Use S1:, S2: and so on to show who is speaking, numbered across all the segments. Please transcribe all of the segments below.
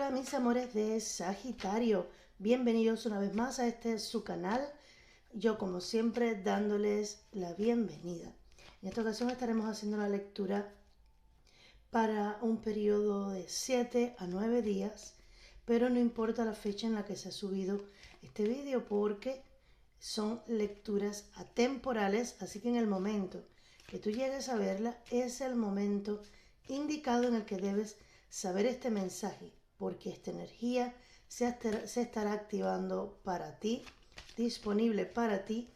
S1: Hola mis amores de Sagitario, bienvenidos una vez más a este su canal. Yo como siempre dándoles la bienvenida. En esta ocasión estaremos haciendo la lectura para un periodo de 7 a 9 días, pero no importa la fecha en la que se ha subido este vídeo porque son lecturas atemporales, así que en el momento que tú llegues a verla es el momento indicado en el que debes saber este mensaje, porque esta energía se estará activando para ti, disponible para ti,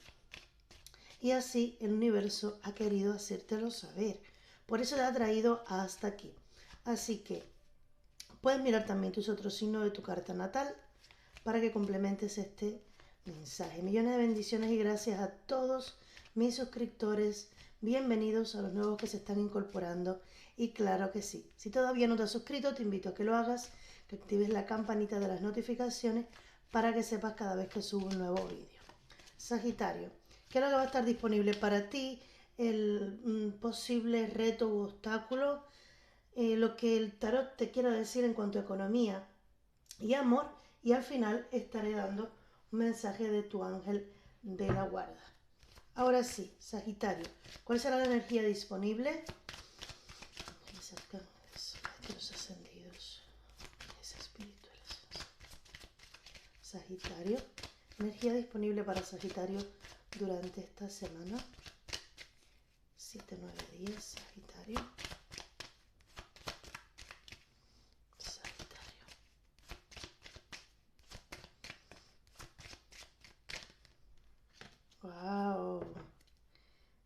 S1: y así el universo ha querido hacértelo saber. Por eso te ha traído hasta aquí. Así que puedes mirar también tus otros signos de tu carta natal para que complementes este mensaje. Millones de bendiciones y gracias a todos mis suscriptores. Bienvenidos a los nuevos que se están incorporando. Y claro que sí, si todavía no te has suscrito, te invito a que lo hagas, que actives la campanita de las notificaciones para que sepas cada vez que subo un nuevo vídeo. Sagitario, ¿qué es lo que va a estar disponible para ti? El posible reto u obstáculo, lo que el tarot te quiera decir en cuanto a economía y amor, y al final estaré dando un mensaje de tu ángel de la guarda. Ahora sí, Sagitario, ¿cuál será la energía disponible? Los ascendidos, espirituales. Sagitario, energía disponible para Sagitario durante esta semana. 7-9 días, Sagitario. Sagitario. ¡Wow!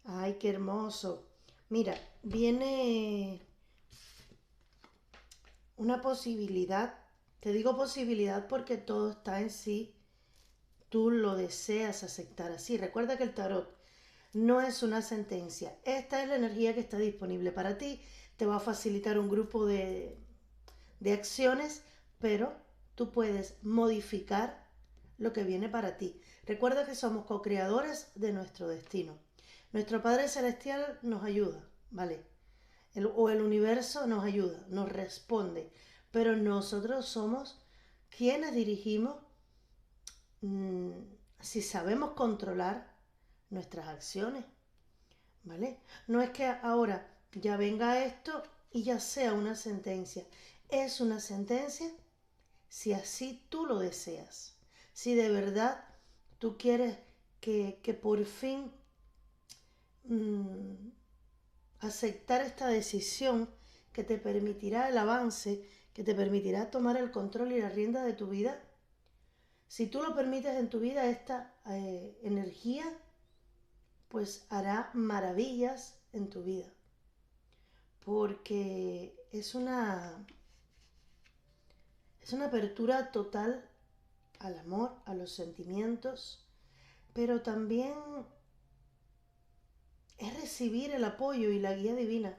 S1: ¡Ay, qué hermoso! Mira, viene una posibilidad. Te digo posibilidad porque todo está en sí. Tú lo deseas aceptar así. Recuerda que el tarot no es una sentencia. Esta es la energía que está disponible para ti. Te va a facilitar un grupo de acciones, pero tú puedes modificar lo que viene para ti. Recuerda que somos co-creadores de nuestro destino. Nuestro Padre Celestial nos ayuda, ¿vale? El universo nos ayuda, nos responde, pero nosotros somos quienes dirigimos, si sabemos controlar nuestras acciones, ¿vale? No es que ahora ya venga esto y ya sea una sentencia. Es una sentencia si así tú lo deseas. Si de verdad tú quieres que por fin aceptar esta decisión que te permitirá el avance, que te permitirá tomar el control y la rienda de tu vida. Si tú lo permites en tu vida, esta energía pues hará maravillas en tu vida, porque es una apertura total al amor, a los sentimientos, pero también es recibir el apoyo y la guía divina,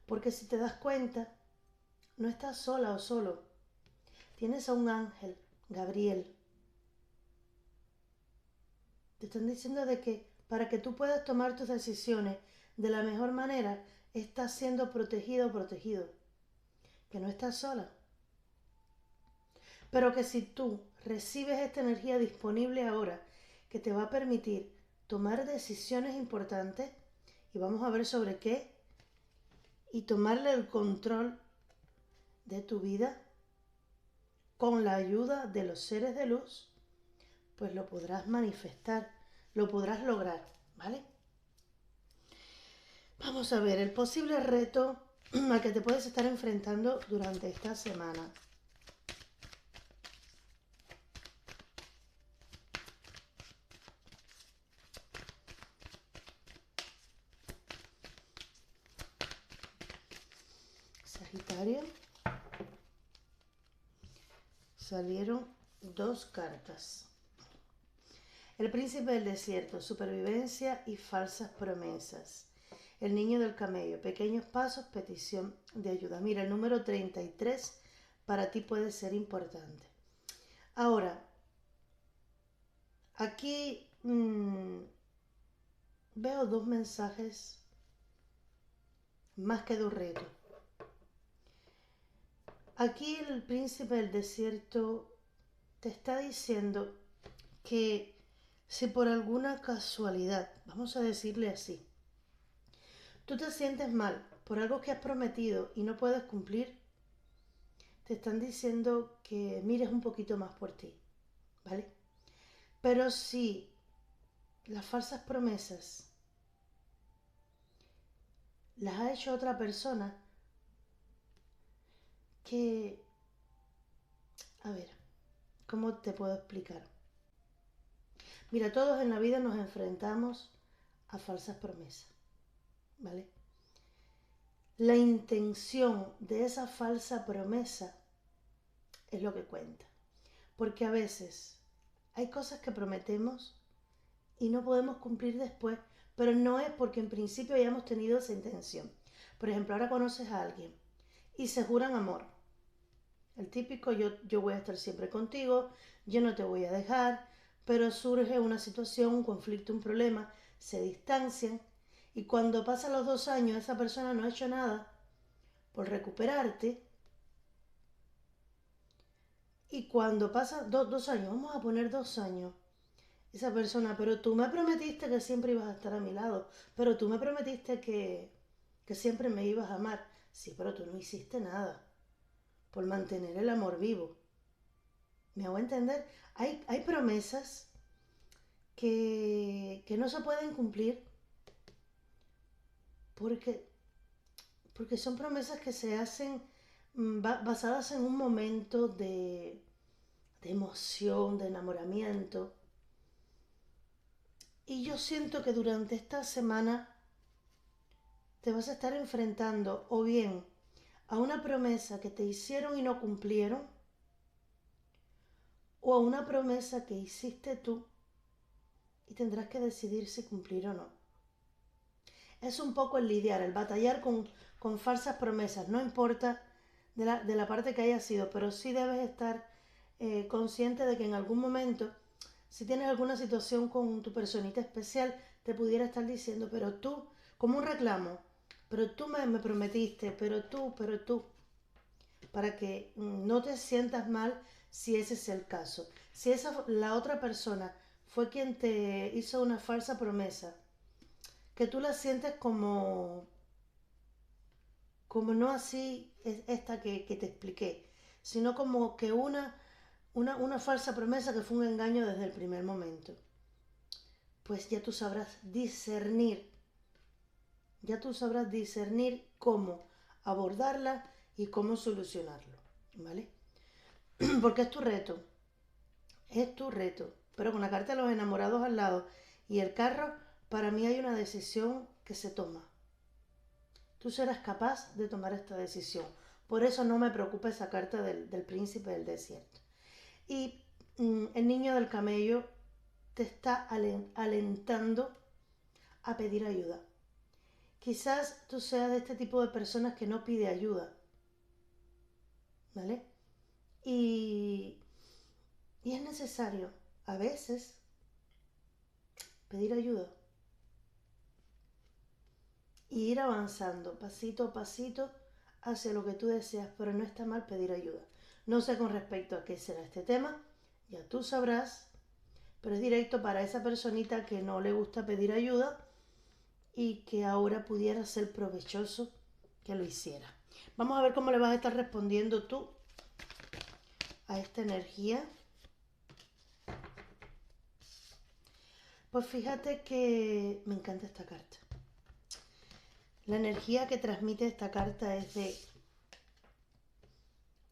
S1: porque si te das cuenta, no estás sola o solo, tienes a un ángel, Gabriel. Te están diciendo de que para que tú puedas tomar tus decisiones de la mejor manera, estás siendo protegido o protegido, que no estás sola. Pero que si tú recibes esta energía disponible ahora, que te va a permitir tomar decisiones importantes, y vamos a ver sobre qué, y tomarle el control de tu vida con la ayuda de los seres de luz, pues lo podrás manifestar, lo podrás lograr, ¿vale? Vamos a ver el posible reto al que te puedes estar enfrentando durante esta semana. Sagitario, salieron dos cartas. El príncipe del desierto, supervivencia y falsas promesas. El niño del camello, pequeños pasos, petición de ayuda. Mira, el número 33 para ti puede ser importante. Ahora, aquí veo dos mensajes más que de un reto. Aquí el príncipe del desierto te está diciendo que si por alguna casualidad, vamos a decirle así, tú te sientes mal por algo que has prometido y no puedes cumplir, te están diciendo que mires un poquito más por ti, ¿vale? Pero si las falsas promesas las ha hecho otra persona, que, a ver, ¿cómo te puedo explicar? Mira, todos en la vida nos enfrentamos a falsas promesas, ¿vale? La intención de esa falsa promesa es lo que cuenta. Porque a veces hay cosas que prometemos y no podemos cumplir después, pero no es porque en principio hayamos tenido esa intención. Por ejemplo, ahora conoces a alguien y se juran amor. El típico yo voy a estar siempre contigo, yo no te voy a dejar, pero surge una situación, un conflicto, un problema, se distancian y cuando pasan los 2 años esa persona no ha hecho nada por recuperarte. Y cuando pasan 2 años, vamos a poner 2 años, esa persona, pero tú me prometiste que siempre ibas a estar a mi lado, pero tú me prometiste que siempre me ibas a amar. Sí, pero tú no hiciste nada por mantener el amor vivo. ¿Me hago entender? Hay promesas que no se pueden cumplir porque, porque son promesas que se hacen basadas en un momento de emoción, de enamoramiento. Y yo siento que durante esta semana te vas a estar enfrentando o bien a una promesa que te hicieron y no cumplieron, o a una promesa que hiciste tú y tendrás que decidir si cumplir o no. Es un poco el lidiar, el batallar con falsas promesas, no importa de la parte que haya sido, pero sí debes estar consciente de que en algún momento, si tienes alguna situación con tu personita especial, te pudiera estar diciendo, pero tú, como un reclamo, pero tú me prometiste, pero tú, para que no te sientas mal si ese es el caso. Si la otra persona fue quien te hizo una falsa promesa, que tú la sientes como no así esta que te expliqué, sino como que una falsa promesa que fue un engaño desde el primer momento. Pues ya tú sabrás discernir cómo abordarla y cómo solucionarlo, ¿vale? Porque es tu reto, pero con la carta de los enamorados al lado y el carro, para mí hay una decisión que se toma. Tú serás capaz de tomar esta decisión. Por eso no me preocupa esa carta del príncipe del desierto. Y el niño del camello te está alentando a pedir ayuda. Quizás tú seas de este tipo de personas que no pide ayuda, ¿vale? Y, y es necesario a veces pedir ayuda y ir avanzando pasito a pasito hacia lo que tú deseas, pero no está mal pedir ayuda. No sé con respecto a qué será este tema, ya tú sabrás, pero es directo para esa personita que no le gusta pedir ayuda y que ahora pudiera ser provechoso que lo hiciera. Vamos a ver cómo le vas a estar respondiendo tú a esta energía. Pues fíjate que me encanta esta carta. La energía que transmite esta carta es de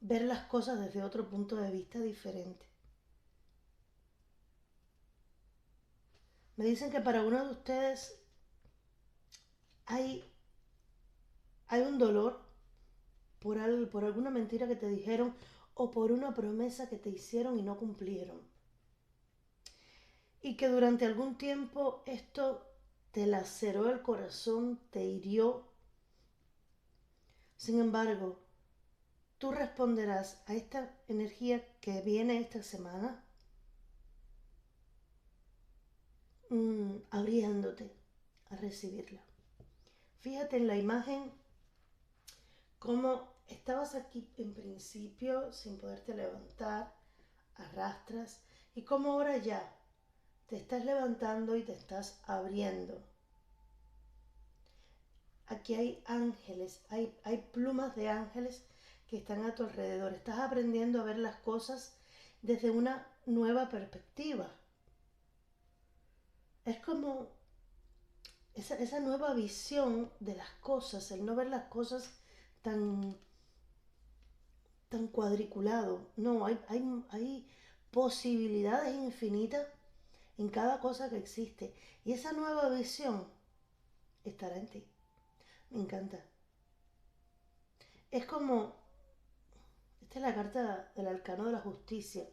S1: ver las cosas desde otro punto de vista diferente. Me dicen que para uno de ustedes hay, hay un dolor por alguna mentira que te dijeron o por una promesa que te hicieron y no cumplieron. Y que durante algún tiempo esto te laceró el corazón, te hirió. Sin embargo, tú responderás a esta energía que viene esta semana abriéndote a recibirla. Fíjate en la imagen cómo Estabas aquí en principio sin poderte levantar, arrastras, y como ahora ya te estás levantando y te estás abriendo. Aquí hay ángeles, hay plumas de ángeles que están a tu alrededor. Estás aprendiendo a ver las cosas desde una nueva perspectiva. Es como esa nueva visión de las cosas, el no ver las cosas tan, tan cuadriculado. No, hay posibilidades infinitas en cada cosa que existe. Y esa nueva visión estará en ti. Me encanta. Es como, esta es la carta del arcano de la justicia.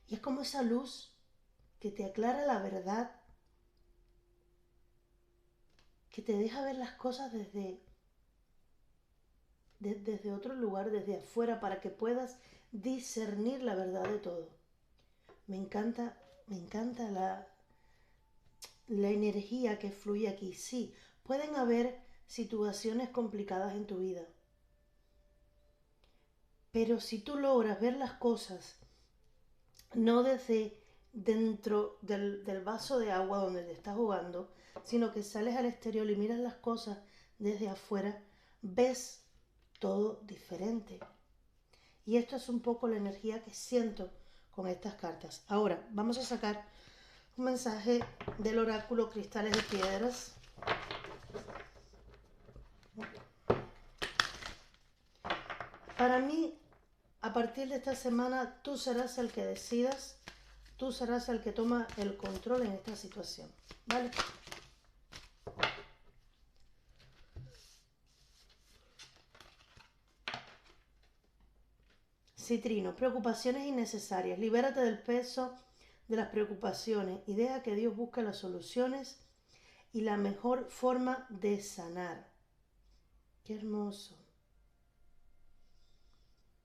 S1: Y es como esa luz que te aclara la verdad, que te deja ver las cosas desde otro lugar, desde afuera, para que puedas discernir la verdad de todo. Me encanta la energía que fluye aquí. Sí, pueden haber situaciones complicadas en tu vida, pero si tú logras ver las cosas no desde dentro del vaso de agua donde te estás jugando, sino que sales al exterior y miras las cosas desde afuera, ves todo diferente. Y esto es un poco la energía que siento con estas cartas. Ahora, vamos a sacar un mensaje del oráculo Cristales de Piedras. Para mí, a partir de esta semana, tú serás el que decidas, tú serás el que toma el control en esta situación, ¿vale? Citrino, preocupaciones innecesarias. Libérate del peso de las preocupaciones y deja que Dios busque las soluciones y la mejor forma de sanar. Qué hermoso.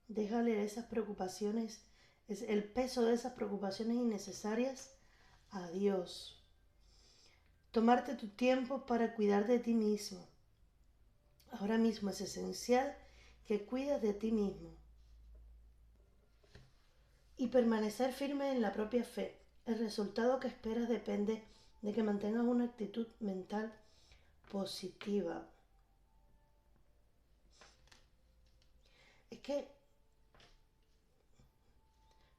S1: Déjale esas preocupaciones, el peso de esas preocupaciones innecesarias a Dios. Tomarte tu tiempo para cuidar de ti mismo. Ahora mismo es esencial que cuides de ti mismo. Y permanecer firme en la propia fe. El resultado que esperas depende de que mantengas una actitud mental positiva. Es que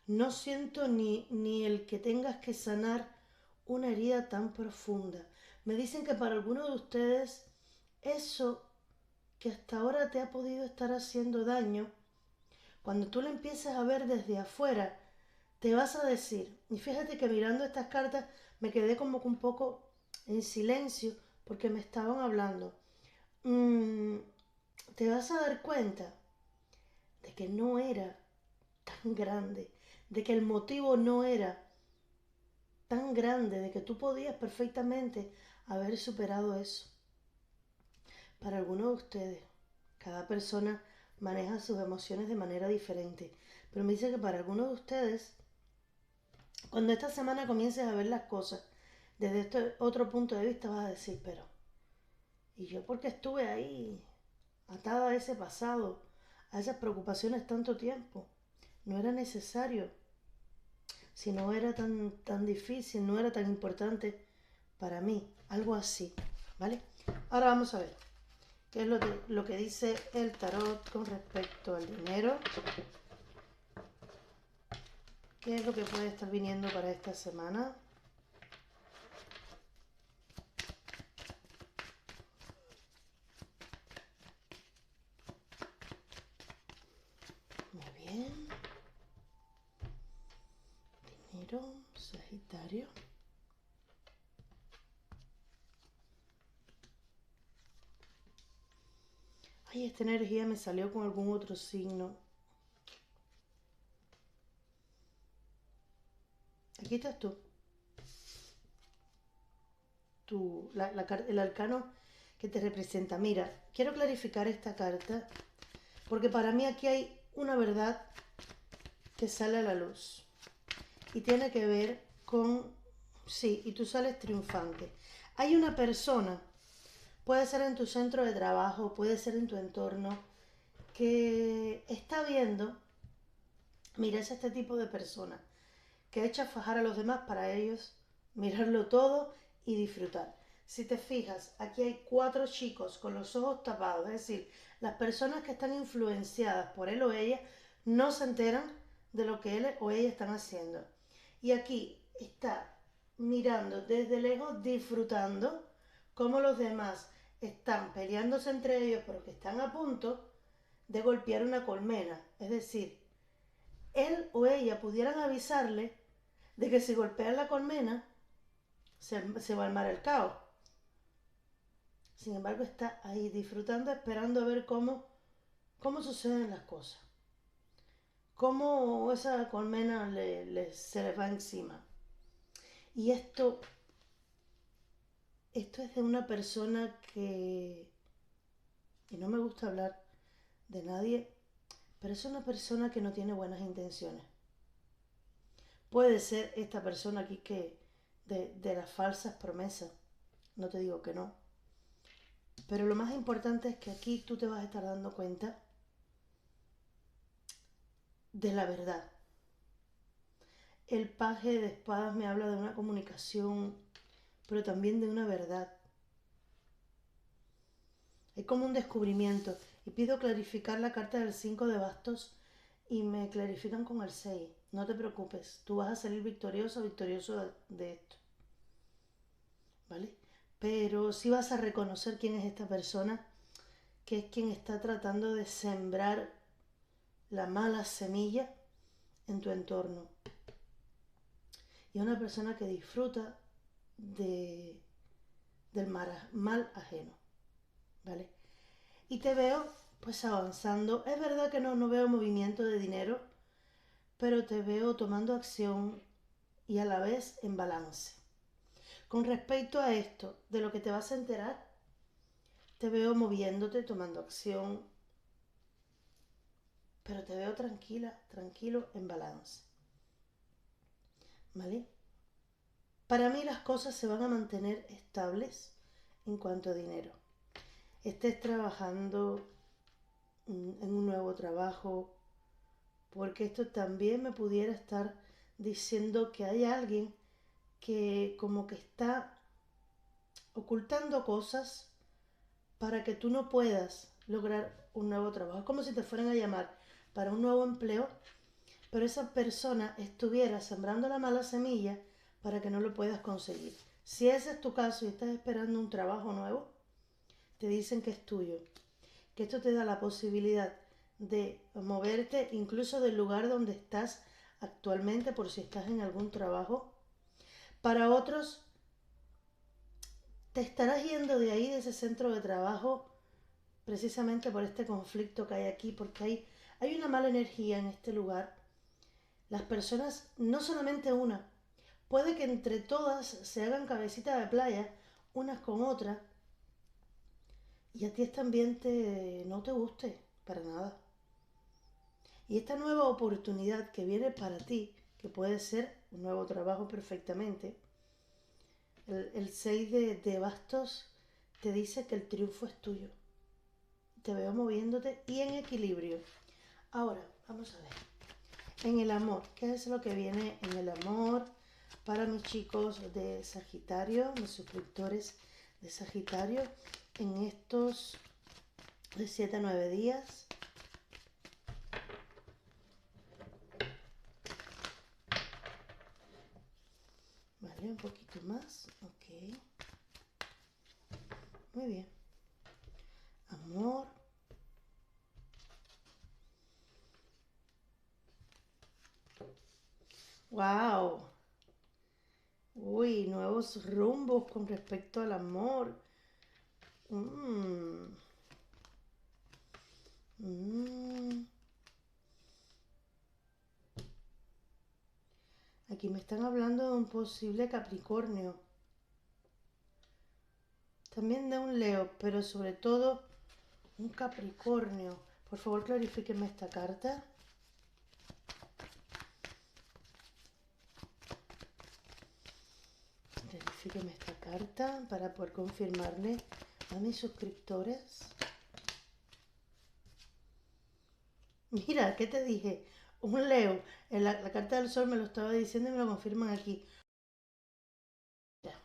S1: no siento ni el que tengas que sanar una herida tan profunda. Me dicen que para algunos de ustedes eso que hasta ahora te ha podido estar haciendo daño, cuando tú lo empieces a ver desde afuera, te vas a decir, y fíjate que mirando estas cartas me quedé como que un poco en silencio porque me estaban hablando. Te vas a dar cuenta de que no era tan grande, de que el motivo no era tan grande, de que tú podías perfectamente haber superado eso. Para algunos de ustedes, cada persona maneja sus emociones de manera diferente, pero me dice que para algunos de ustedes, cuando esta semana comiences a ver las cosas desde este otro punto de vista, vas a decir, pero ¿y yo por qué estuve ahí atada a ese pasado, a esas preocupaciones tanto tiempo? No era necesario. Si no era tan difícil, no era tan importante para mí, algo así, ¿vale? Ahora vamos a ver qué es lo que dice el tarot con respecto al dinero. ¿Qué es lo que puede estar viniendo para esta semana? Muy bien. Dinero, Sagitario. Ay, esta energía me salió con algún otro signo. Aquí estás tú. El arcano que te representa. Mira, quiero clarificar esta carta porque para mí aquí hay una verdad que sale a la luz y tiene que ver con, sí, y tú sales triunfante. Hay una persona, puede ser en tu centro de trabajo, puede ser en tu entorno, que está viendo, mira, es este tipo de persona que echa a fajar a los demás para ellos mirarlo todo y disfrutar. Si te fijas, aquí hay 4 chicos con los ojos tapados, es decir, las personas que están influenciadas por él o ella no se enteran de lo que él o ella están haciendo. Y aquí está mirando desde lejos, disfrutando cómo los demás están peleándose entre ellos, pero que están a punto de golpear una colmena. Es decir, él o ella pudieran avisarle de que si golpean la colmena se va a armar el caos. Sin embargo, está ahí disfrutando, esperando a ver cómo suceden las cosas. Cómo esa colmena se les va encima. Y esto es de una persona y no me gusta hablar de nadie, pero es una persona que no tiene buenas intenciones. Puede ser esta persona aquí que de las falsas promesas, no te digo que no, pero lo más importante es que aquí tú te vas a estar dando cuenta de la verdad. El paje de espadas me habla de una comunicación, pero también de una verdad. Hay como un descubrimiento. Y pido clarificar la carta del 5 de bastos y me clarifican con el 6. No te preocupes, tú vas a salir victorioso de esto. ¿Vale? Pero sí vas a reconocer quién es esta persona, que es quien está tratando de sembrar la mala semilla en tu entorno. Y es una persona que disfruta del mal ajeno. ¿Vale? Y te veo pues avanzando. Es verdad que no veo movimiento de dinero, pero te veo tomando acción y a la vez en balance. Con respecto a esto, de lo que te vas a enterar, te veo moviéndote, tomando acción, pero te veo tranquila, tranquilo, en balance. ¿Vale? Para mí las cosas se van a mantener estables en cuanto a dinero. Estés trabajando en un nuevo trabajo, porque esto también me pudiera estar diciendo que hay alguien que como que está ocultando cosas para que tú no puedas lograr un nuevo trabajo. Es como si te fueran a llamar para un nuevo empleo, pero esa persona estuviera sembrando la mala semilla para que no lo puedas conseguir. Si ese es tu caso y estás esperando un trabajo nuevo, te dicen que es tuyo, que esto te da la posibilidad de moverte incluso del lugar donde estás actualmente por si estás en algún trabajo. Para otros, te estarás yendo de ahí, de ese centro de trabajo, precisamente por este conflicto que hay aquí, porque hay una mala energía en este lugar. Las personas, no solamente una, puede que entre todas se hagan cabecita de playa, unas con otras, y a ti este ambiente no te guste para nada. Y esta nueva oportunidad que viene para ti, que puede ser un nuevo trabajo perfectamente, el 6 de bastos te dice que el triunfo es tuyo. Te veo moviéndote y en equilibrio. Ahora, vamos a ver. En el amor, ¿qué es lo que viene en el amor para mis chicos de Sagitario, mis suscriptores de Sagitario, en estos de 7 a 9 días? Vale, un poquito más. Ok. Muy bien. Amor. ¡Wow! Uy, nuevos rumbos con respecto al amor. Mm. Mm. Aquí me están hablando de un posible Capricornio. También de un Leo, pero sobre todo un Capricornio. Por favor, clarifíquenme esta carta. Clarifíquenme esta carta para poder confirmarle a mis suscriptores. Mira, ¿qué te dije? Un Leo. En la carta del sol me lo estaba diciendo y me lo confirman aquí. Mira,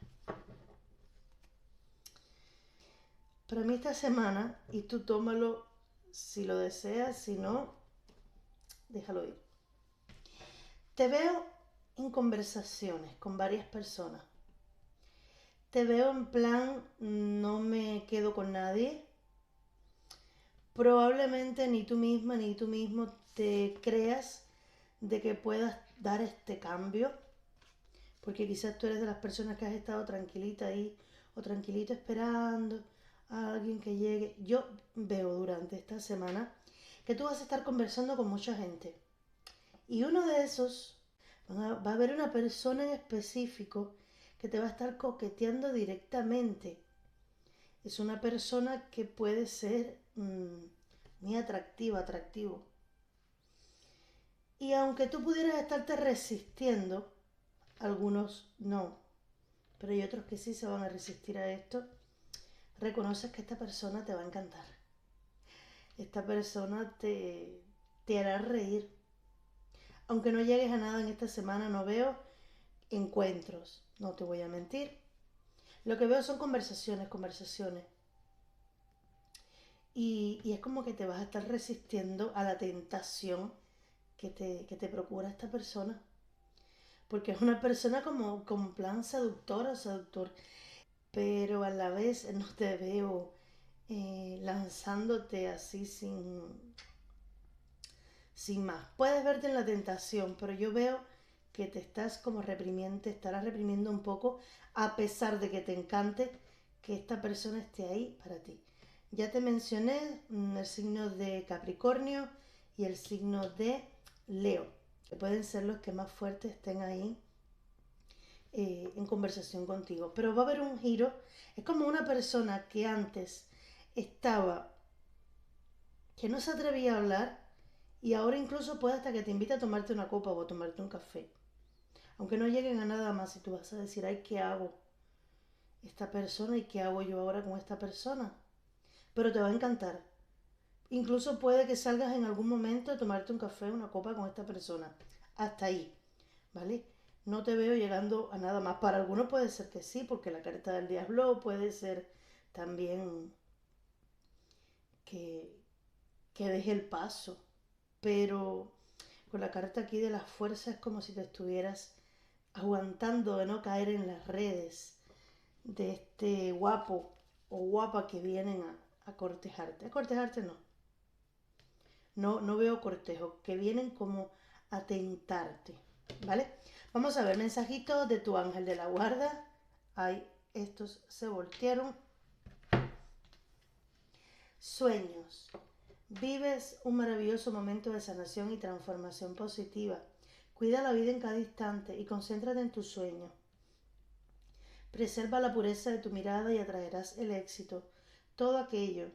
S1: para mí esta semana, y tú tómalo si lo deseas, si no, déjalo ir. Te veo en conversaciones con varias personas. Te veo en plan, no me quedo con nadie. Probablemente ni tú misma ni tú mismo te creas de que puedas dar este cambio, porque quizás tú eres de las personas que has estado tranquilita ahí o tranquilito esperando a alguien que llegue. Yo veo durante esta semana que tú vas a estar conversando con mucha gente y uno de esos va a haber una persona en específico que te va a estar coqueteando directamente. Es una persona que puede ser muy atractiva, atractivo. Y aunque tú pudieras estarte resistiendo, algunos no, pero hay otros que sí se van a resistir a esto, reconoces que esta persona te va a encantar. Esta persona te hará reír. Aunque no llegues a nada en esta semana, no veo encuentros, no te voy a mentir. Lo que veo son conversaciones, conversaciones. Y es como que te vas a estar resistiendo a la tentación que te procura esta persona. Porque es una persona como con plan seductora o seductor. Pero a la vez no te veo lanzándote así sin más. Puedes verte en la tentación, pero yo veo que te estás como reprimiendo, te estarás reprimiendo un poco a pesar de que te encante que esta persona esté ahí para ti. Ya te mencioné el signo de Capricornio y el signo de Leo, que pueden ser los que más fuertes estén ahí en conversación contigo. Pero va a haber un giro. Es como una persona que antes estaba, que no se atrevía a hablar y ahora incluso puede hasta que te invite a tomarte una copa o a tomarte un café. Aunque no lleguen a nada más y tú vas a decir, ay, ¿qué hago esta persona y qué hago yo ahora con esta persona? Pero te va a encantar. Incluso puede que salgas en algún momento a tomarte un café, una copa con esta persona. Hasta ahí, ¿vale? No te veo llegando a nada más. Para algunos puede ser que sí, porque la carta del diablo puede ser también que, que deje el paso. Pero con la carta aquí de las fuerzas es como si te estuvieras aguantando de no caer en las redes de este guapo o guapa que vienen a cortejarte. A cortejarte no. No veo cortejo, que vienen como a tentarte, ¿vale? Vamos a ver, mensajitos de tu ángel de la guarda. Ay, estos se voltearon. Sueños. Vives un maravilloso momento de sanación y transformación positiva. Cuida la vida en cada instante y concéntrate en tu sueño. Preserva la pureza de tu mirada y atraerás el éxito. Todo aquello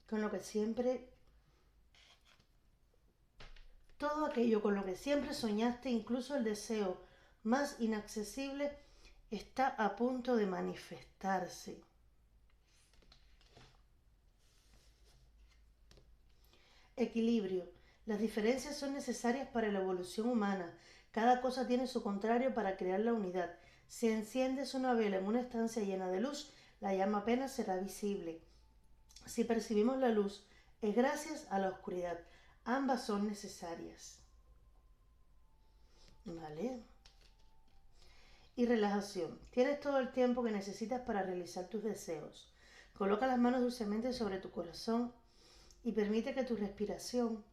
S1: con lo que siempre Todo aquello con lo que siempre soñaste, incluso el deseo más inaccesible, está a punto de manifestarse. Equilibrio. Las diferencias son necesarias para la evolución humana. Cada cosa tiene su contrario para crear la unidad. Si enciendes una vela en una estancia llena de luz, la llama apenas será visible. Si percibimos la luz, es gracias a la oscuridad. Ambas son necesarias. ¿Vale? Y relajación. Tienes todo el tiempo que necesitas para realizar tus deseos. Coloca las manos dulcemente sobre tu corazón y permite que tu respiración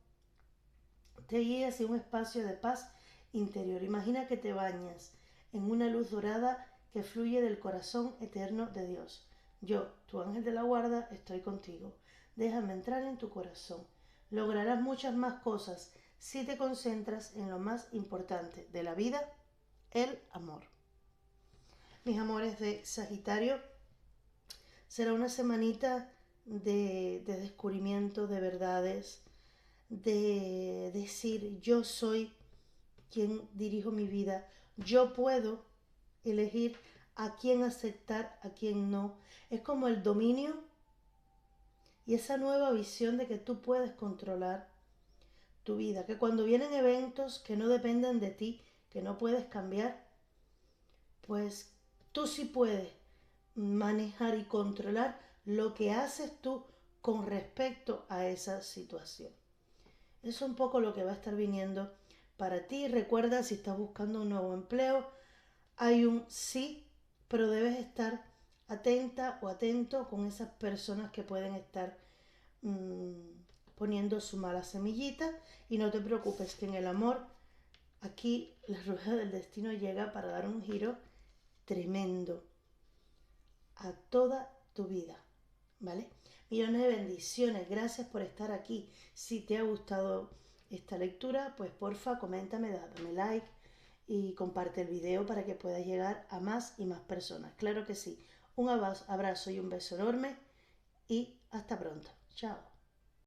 S1: te guíe hacia un espacio de paz interior. Imagina que te bañas en una luz dorada que fluye del corazón eterno de Dios. Yo, tu ángel de la guarda, estoy contigo. Déjame entrar en tu corazón. Lograrás muchas más cosas si te concentras en lo más importante de la vida, el amor. Mis amores de Sagitario, será una semanita de descubrimiento de verdades, de decir yo soy quien dirijo mi vida, yo puedo elegir a quién aceptar, a quién no. Es como el dominio y esa nueva visión de que tú puedes controlar tu vida, que cuando vienen eventos que no dependen de ti, que no puedes cambiar, pues tú sí puedes manejar y controlar lo que haces tú con respecto a esa situación. Eso es un poco lo que va a estar viniendo para ti. Recuerda, si estás buscando un nuevo empleo, hay un sí, pero debes estar atenta o atento con esas personas que pueden estar poniendo su mala semillita. Y no te preocupes, que en el amor aquí la rueda del destino llega para dar un giro tremendo a toda tu vida, ¿vale? Millones de bendiciones, gracias por estar aquí. Si te ha gustado esta lectura, pues porfa, coméntame, dame like y comparte el video para que pueda llegar a más y más personas. Claro que sí. Un abrazo y un beso enorme y hasta pronto. Chao.